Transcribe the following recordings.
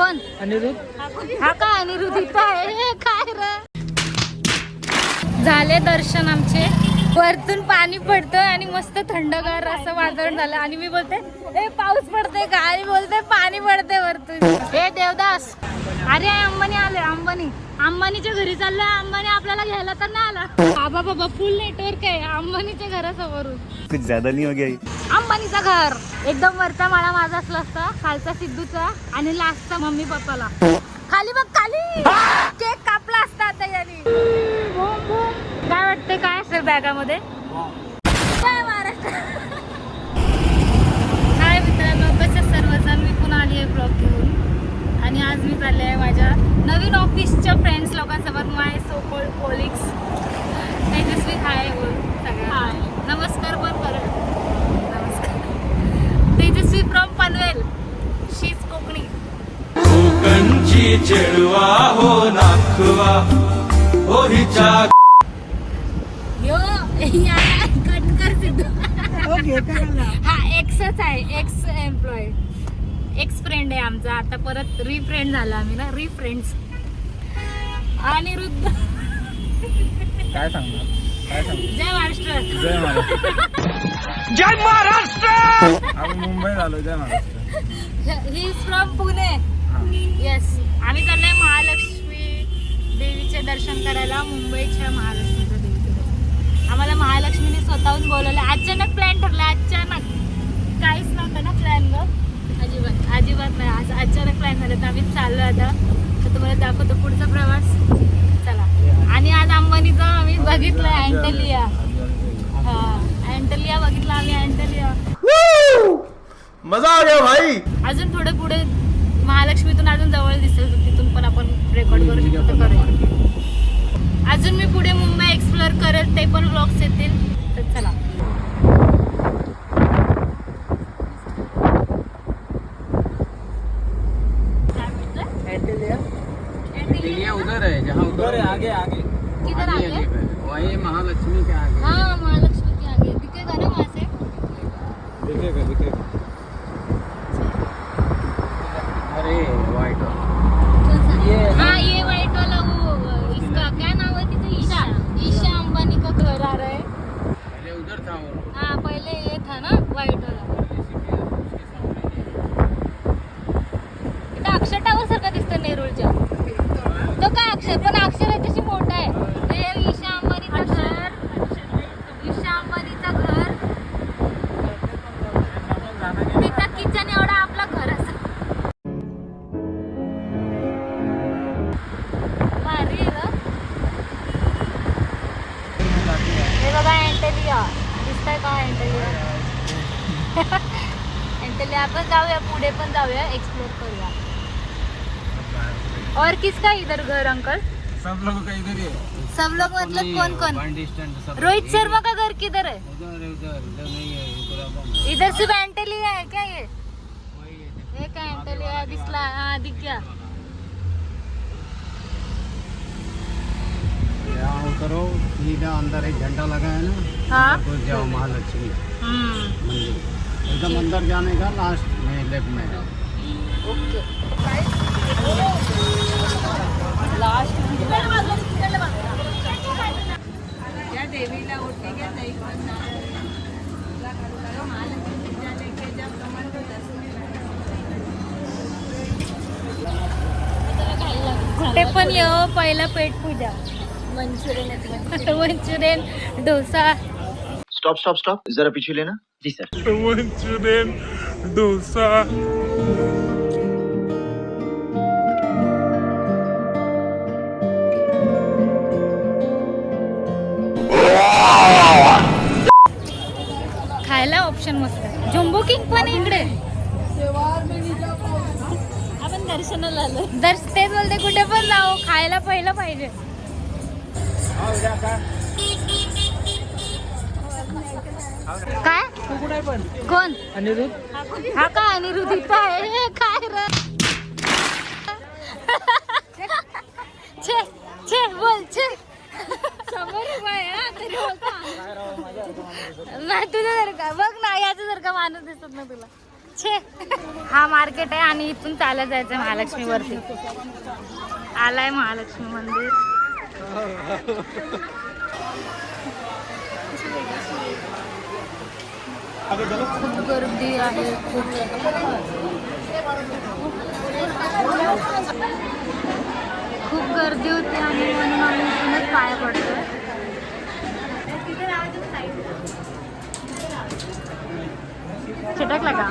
कोण? अनिरुद्ध. हा काय अनिरुद्ध इथं आहे काय रे? झाले दर्शन आमचे. वरतून पाणी पडतं आणि मस्त थंडगार असं वातावरण झालं आणि मी बोलते ए पाऊस पडते का आणि बोलते पाणी पडते वरतून. हे देवदास अरे अंबानी आले. अंबानीच्या घरी चाललोय. अंबानी आपल्याला घ्यायला तर नाही आला. बाबा फुल नेटवर्क आहे अंबानीच्या घरासमोरून. कुछ ज्यादा नहीं हो गया. अंबानीचा घर एकदम वरचा माळा माझा असला असता, खालचा सिद्धूचा आणि लास्टचा मम्मी पप्पाला. खाली बघ खाली केक कापला असता आता याने. काय वाटतंय काय असेल बॅगामध्ये? काय महाराष्ट्र. हाय मित्रांनो, कसे सर्वजण. मी पुन्हा आली आहे ब्लॉग घेऊन आणि आज मी चालले आहे माझ्या नवीन ऑफिसच्या फ्रेंड्स लोकांसोबत. My so called colleagues. Tejaswi hi बोल सगळ्या. नमस्कार पण कर. नमस्कार. Tejaswi from Panvel. She is Konkani. कोकणची चेडवा हो नाखवा हो हिच्या. यो कट कर सिद्धू. हा एक्सच आहे. एक्स एम्प्लॉय एक्स फ्रेंड आहे आमचा. आता परत रिफ्रेंड झाला आम्ही ना. रिफ्रेंड्स. अनिरुद्ध काय सांगणार? जय महाराष्ट्र. जय महाराष्ट्र. जय महाराष्ट्र. आम्ही मुंबई झालो. जय Maharashtra. He is from Pune. Yes. आम्ही चाललोय महालक्ष्मी देवीचे दर्शन करायला. मुंबईच्या महालक्ष्मीच्या देवीचे दर्शन. आम्हाला महालक्ष्मीने स्वतःहून बोलवलं. अचानक प्लॅन ठरला. अचानक काहीच नव्हतं ना प्लॅन ग. अजिबात नाही. आज अचानक प्लॅन झालं तर आम्ही चाललो आता. तर तुम्हाला दाखवतो पुढचा प्रवास. चला. आणि आज अंबानीचं आम्ही बघितलं अँटलिया. हा अँटलिया बघितला आम्ही. अँटलिया मजा आ गया भाई. अजून थोडं पुढे महालक्ष्मीतून अजून जवळ दिसेल. तिथून पण आपण रेकॉर्ड करू शकतो. करूया. अजून मी पुढे मुंबई एक्सप्लोर करेल. ते पण व्लॉग्स येतील. तर चला. उधर है जहाँ उधर है आगे आगे. किधर आगे? वही महालक्ष्मी के आगे. हाँ महालक्ष्मी के आगे दिखेगा ना वहाँ से. दिखेगा दिखेगा. अरे वाइट हाँ ये व्हाइट वाला वो इसका क्या नाम है तिथे? ईशा अंबानी का घर आ रहा है. पहले उधर था वो. हाँ पहले ये था ना व्हाइट वाला. इथं अक्षर टावर सारखा दिसतं नेरूळच्या. तो काय अक्षर पण अक्षर याच्याशी मोठा आहे. हे ईशा अंबानीचं घर. ईशा अंबानीचं घर. तिचा किचन एवढा आपला घर असं. भारी आहे ग. हे बघा अँटलिया. दिसतंय का अँटलिया? अँटलिया. आपण जाऊया पुढे पण जाऊया. एक्सप्लोर करूया. और किसका इधर घर अंकल? सब लोग का इधर ही है. सब लोग मतलब कौन कौन? वन डिस्टेंस सब. रोहित शर्मा का घर किधर है? उधर उधर उधर नहीं है. उधर अपन इधर सिर्फ एंटेलिया है क्या ये? वही है. ये क्या एंटेलिया दिसला? हाँ दिख गया. यहाँ उतरो सीधा अंदर एक झंडा लगा है ना. हाँ. घुस जाओ महालक्ष्मी मंदिर. एकदम ठीक. अंदर जाने का लास्ट में लेफ्ट में है. ओके. या देवीला ओटी घ्या ताई पण महालक्ष्मी जाने के जब कमल को कुठे पण येऊ पहिला पेट पूजा. Manchurian Manchurian dosa. Stop stop stop. जरा पीछे लेना. जी सर. मंचुरियन डोसा. खायला ऑप्शन मस्त आहे. जम्बो किंग पण आहे इकडे. आपण दर्शनाला आलो. तेच बोलते कुठे पण जाऊ खायला पहिलं पाहिजे. काय कोण? अनिरुद्ध. हा का अनिरुद्ध इथं आहे काय रे? छे छे बोल छे. समोर उभा आहे हा तरी बोलतो. नाही तुझं जर का बघ ना याचं जर का माणूस दिसत ना तुला. छे. हा मार्केट आहे आणि इथून चालत जायचं महालक्ष्मी वरती. आलाय महालक्ष्मी मंदिर. खूप गर्दी आहे. खूप गर्दी होती आणि म्हणून आम्ही इथूनच पाया पडतोय. चिटकला का?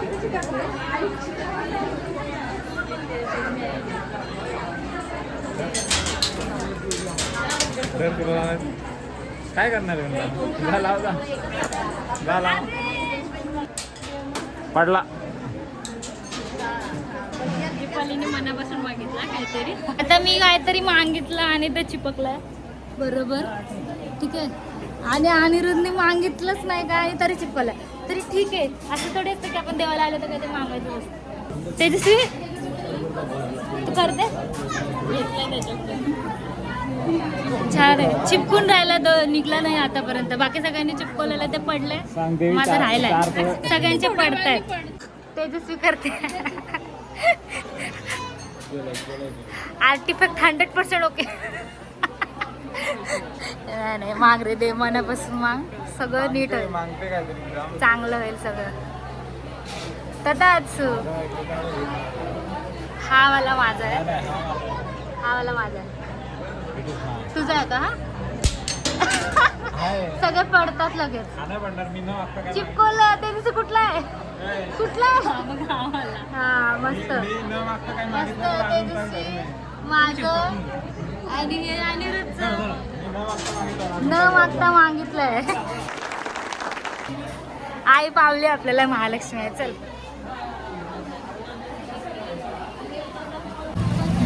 काय करणार पडला. दीपालीने मनापासून मागितला काहीतरी. आता मी काहीतरी मागितलं आणि ते चिपकलंय बरोबर. ठीक आहे. आणि अनिरुद्धने मागितलंच नाही का आणि तरी चिपकलंय. तरी ठीक आहे. असं थोडी असतं की आपण देवाला आलं तर काहीतरी मागायचं असतं. तेजस्वी तू करते. छान आहे. चिपकून राहिला निघला नाही आतापर्यंत. बाकी सगळ्यांनी चिपकवलेलं ते पडले. माझं राहिलंय. सगळ्यांचे पडतायत. तेजस्वी करते. Artefact 100% okay. नाही माग रे दे मनापासून माग. सगळं नीट होईल. चांगलं होईल सगळं. तदाच हा वाला माझा आहे. हा वाला माझा आहे. तुझा आहे का हा? सगळे पडतात लगेच. चिपकवलं. ते दिवशी कुठला आहे? कुठला आहे? हा मस्त मस्त. ते दिवशी माझं आणि हे अनिरुद्धचं न मागता मागितलंय. आई पावली आपल्याला महालक्ष्मी आहे. चल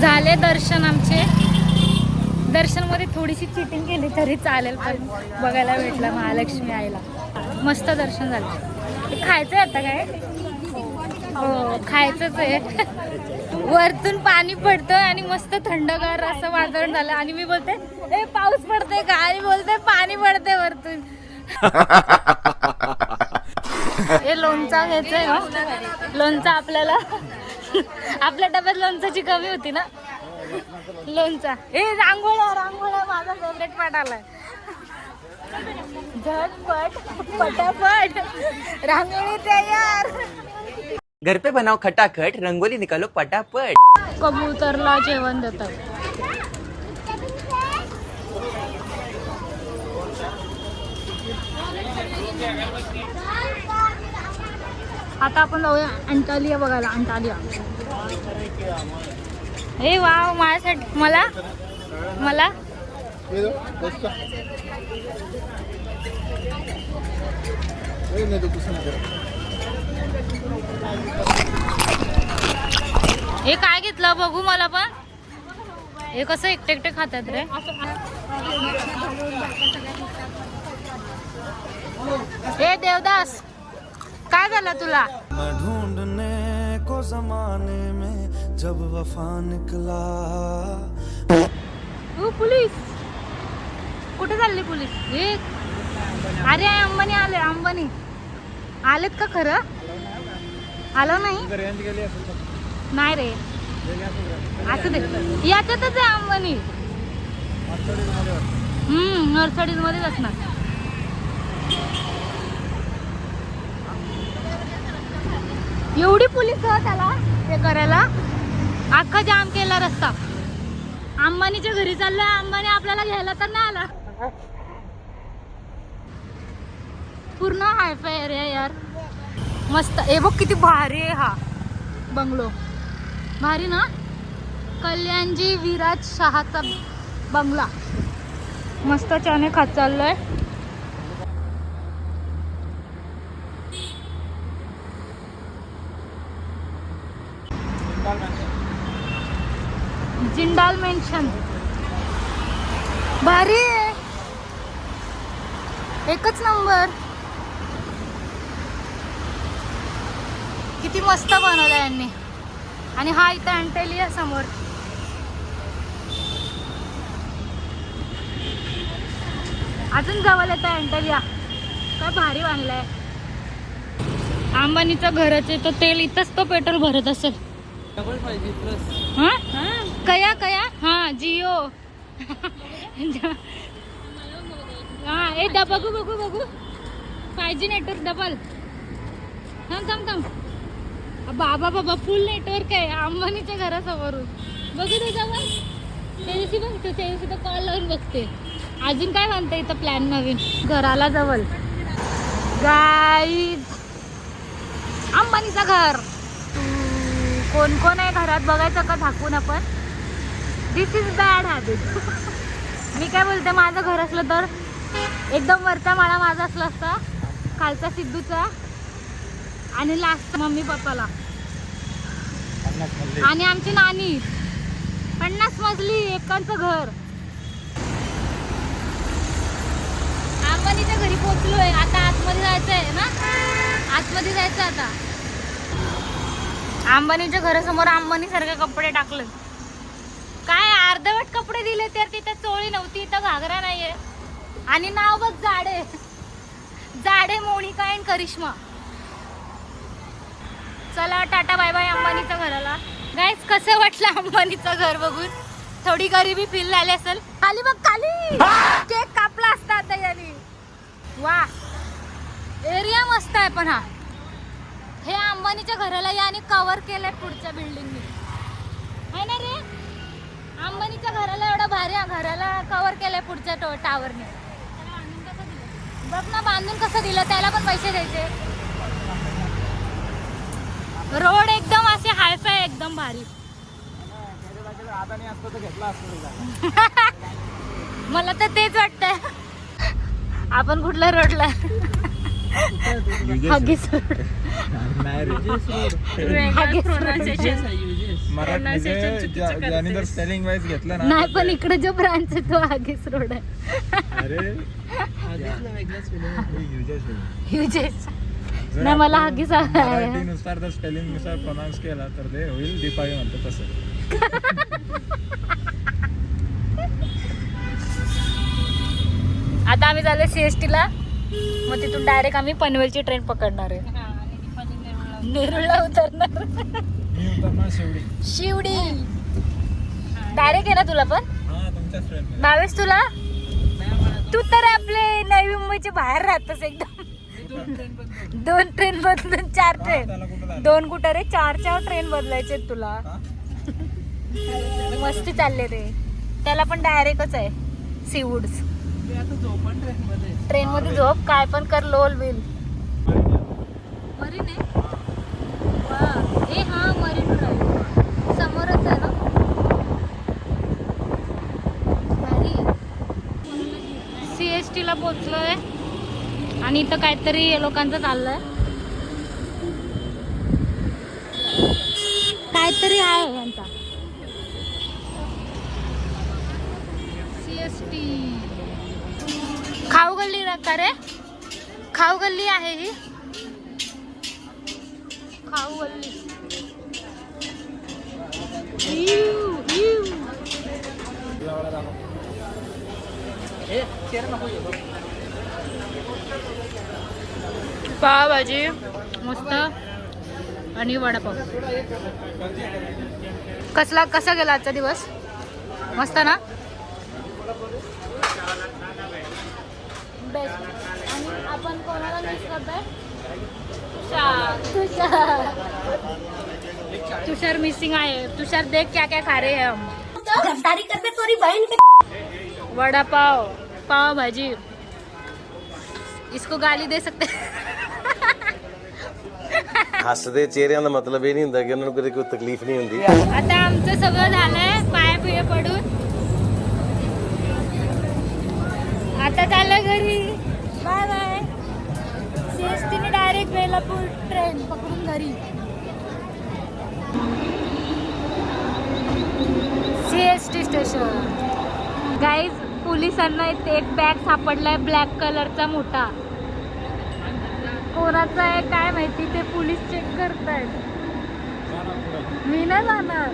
झाले दर्शन आमचे. दर्शनमध्ये थोडीशी चिटिंग केली तरी चालेल पण बघायला भेटलं महालक्ष्मी आईला. मस्त दर्शन झालं. खायचंय आता काय? हो खायचंच आहे. वरतून पाणी पडतं आणि मस्त थंडगार असं वातावरण झालं आणि मी बोलते ए पाऊस पडते का? आणि बोलते पाणी पडते वरतून. हे लोणचा घ्यायचंय ना. लोणचा आपल्याला आपल्या डब्यात लोणचाची कमी होती ना. लोणचा. हे रांगोळ्या रांगोळ्या माझा फेवरेट पार्ट आलाय. झटपट पटापट रांगोळी तयार. घर पे बनाओ खटाखट, रंगोली निकालो पटापट. कबूतरला जेवण देतात. आता आपण जाऊया अंटालिया बघायला. अंटालिया. हे वाव माझ्यासाठी. मला मला हे काय घेतलं बघू मला पण. हे कसं एकटे एकटे खातात रे. हे देवदास काय झालं तुला? ढूंढने को जमाने में जब वफा निकला. पोलीस कुठे चालली पोलीस? हे अरे अंबानी आले. अंबानी आलेत का खरं? आलं नाही. नाही रे असं दे. याच्यातच आहे अंबानी. मर्सिडीज मध्येच असणार. एवढी पोलीस त्याला हे करायला. अख्खा जाम केला रस्ता. अंबानीच्या घरी चाललोय. अंबानी आपल्याला घ्यायला तर नाही आला. पूर्ण हायफाय एरिया यार. मस्त. हे बघ किती भारी आहे हा बंगलो. भारी ना. कल्याणजी विराज शहाचा बंगला. मस्त चणे खात चाललोय. जिंदाल मेन्शन भारी आहे. एकच नंबर. किती मस्त बनवलं यांनी. आणि हा इथं अंटेलिया समोर. अजून जवळ येतं अंटेलिया. काय भारी बांधलंय. अंबानीचं घरच आहे, तो तेल इथंच तो पेट्रोल भरत असेल. हा कया कया हा जिओ. हा ए बघू बघू बघू 5G नेटवर्क डबल. थांब थांब थांब. बाबा बाबा फुल नेटवर्क आहे अंबानीच्या घरासमोरून. बघू त्याच्यावर त्याच्याशी बघतो, त्याच्याशी तर कॉल लावून बघते. अजून काय म्हणतं इथं प्लॅन नवीन घराला जवळ. गाईज अंबानीचं घर. कोण कोण आहे घरात बघायचं का झाकून आपण. दिस इज बॅड हॅबिट. मी काय बोलते, माझं घर असलं तर एकदम वरचा माळा माझा असला असता, खालचा सिद्धूचा आणि लास्ट मम्मी पप्पाला आणि आमची नानी. 50 मजली एकांचं घर. अंबानीच्या घरी पोहोचलोय. आता आतमध्ये जायचं आहे ना, आतमध्ये जायचं आता. अंबानीच्या घरासमोर अंबानी सारखे कपडे टाकले. काय अर्धवट कपडे दिले तर तिथे चोळी नव्हती, इथं घागरा नाहीये आणि नाव बघ जाडे. जाडे मोनिका अँड करिश्मा. चला टाटा बाय बाय अंबानीच्या घराला. गाईस कसं वाटलं अंबानीचं घर बघून. थोडी गरिबी फील झाली असेल. खाली बघ खाली केक कापला असता आता याने. वा एरिया मस्त आहे. पण हा हे अंबानीच्या घराला याने कव्हर केलंय पुढच्या बिल्डिंगनी आहे ना रे. अंबानीच्या घराला एवढा भारी घराला कव्हर केलंय पुढच्या टावरने. बघ ना बांधून कसं दिलं, त्याला पण पैसे द्यायचे. रोड एकदम असे हायफाय एकदम भारी. मला तर तेच वाटतंय. आपण कुठल्या रोडला स्पेलिंग वाईज घेतलं ना नाही, पण इकडे जो ब्रांच आहे तो हागीस रोड आहे. युजेस नाही, मला हागीस मराठीनुसार जर स्पेलिंग नुसार प्रोनाऊन्स केला तर ते होईल दीपावी म्हणतो तसं. आता आम्ही चाललोय CST ला. मग तिथून डायरेक्ट आम्ही पनवेलची ट्रेन पकडणार आहे. नेरूळला उतरणार. शिवडी डायरेक्ट आहे ना तुला पण. भावेश तुला, तू तर आपले नवी मुंबईच्या बाहेर राहतस एकदम. 2 ट्रेन बदलून 4 ट्रेन. 2 कुठं रे, 4 ट्रेन बदलायचे तुला. मस्ती चालले रे. त्याला पण डायरेक्टच आहे सीवूड्स. ट्रेन मध्ये झोप, काय पण कर, लोल बिल. मरीन आहे. ए हा मरीन ड्राईव्ह समोरच आहे ना. भारी. CST ला पोहोचलोय आणि इथं काहीतरी लोकांचं चाललंय. काहीतरी आहे यांचा. CST खाऊ गल्ली का रे. खाऊ गल्ली आहे ही. खाऊ गल्ली. पावभाजी मस्त आणि वडापाव. कसा गेला आजचा दिवस. मस्त ना. बेस्ट. आणि आपण कोणाला मिस करतोय. तुषार मिसिंग आहे. तुषार देख क्या क्या खा रहे हैं हम. वडापाव, पाव भाजी. इसको गाली दे सकते. हसदे चेहऱ्यां दा मतलब ये नहीं हुंदा कि उन्हां नूं कोई तकलीफ नहीं हुंदी. आता आमचं सगळं झालंय पाया पिया पडून. आता चाललं घरी. Bye bye. CST ने डायरेक्ट बेलापूर ट्रेन पकडून घरी. CST station. गाईज पोलिसांना इथे एक बॅग सापडलाय ब्लॅक कलरचा मोठा. कोणाचा आहे काय माहिती, ते पोलीस चेक करतायत. मी नाही जाणार.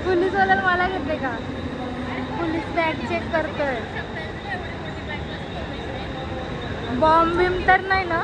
पोलीसवाल्याला मला घेते का. पोलीस बॅग चेक करतोय. बॉम्ब बिम तर नाही ना.